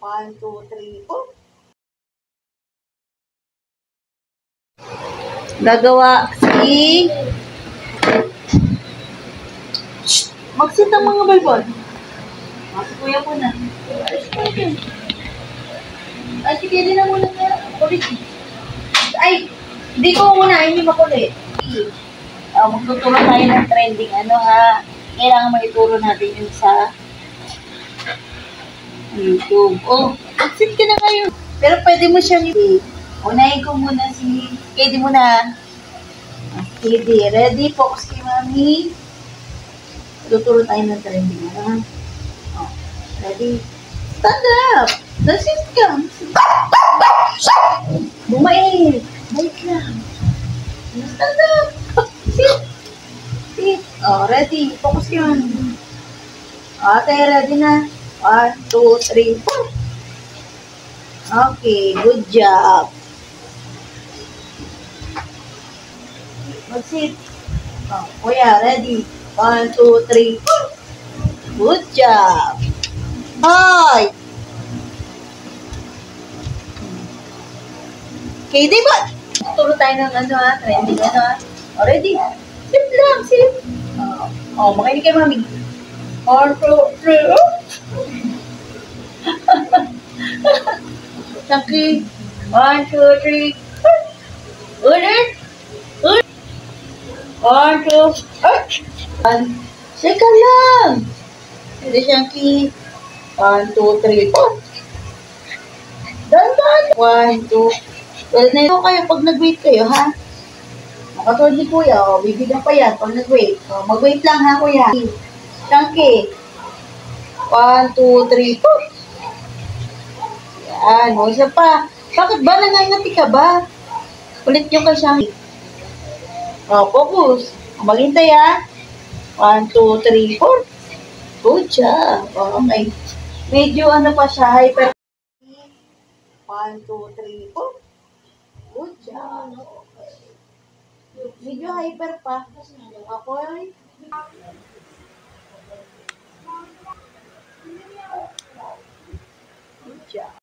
One, two, three, four. Gagawa si... Shhh! Mag-sit ang mga balbon. Si kuya ko na. Ay, sige, din na muna na. Kulit. Ay, hindi ko muna. Hindi makulit. Magtuturo tayo ng trending. Ano ha? Kailangan maituro natin yun sa YouTube. Oh, mag-sit ka na ngayon. Pero pwede mo siyang unahin ko muna si KD muna. KD, ready? Focus kay mami. Tuturo tayo ng trending. Ano? Oh, ready? Stand up! Nasit ka! Bumait! Bait lang. Stand up! Sit! Sit! Oh, ready? Focus kay mami. Ate, ready na? 1, 2, 3, 4. Okay, good job. Mag-sit. Oh, kuya, ready? 1, 2, 3, 4. Good job. Hi! Okay, di ba? Turo tayo ng ano ha, trending ano ha. Oh, ready? Sit lang, sit. Oh, makinig kay mami. 1, 2, 3, Saki. 1, 2, 3. Ulit. Ulit. 1, 2, 3. Sika lang. Hindi, Shanky. 1, 2, 3, 4. Dandan. 1, 2. Well, na ito kayo pag nag-wait kayo, ha? Makatulad ni kuya, o, bibigyan pa yan pag nag-wait. O, mag-wait lang, ha, kuya? Shanky. 1, 2, 3, 4. Yan, o, isa pa. Bakit ba? Nangangati ka ba? Kulit nyo kay Shanky. O, focus. Maghintay, ha? 1, 2, 3, 4. Good job. O, okay. Medyo ano pa siya, hyper. 1, 2, 3, 4. Good job. Okay. Medyo hyper pa. Okay. Good job.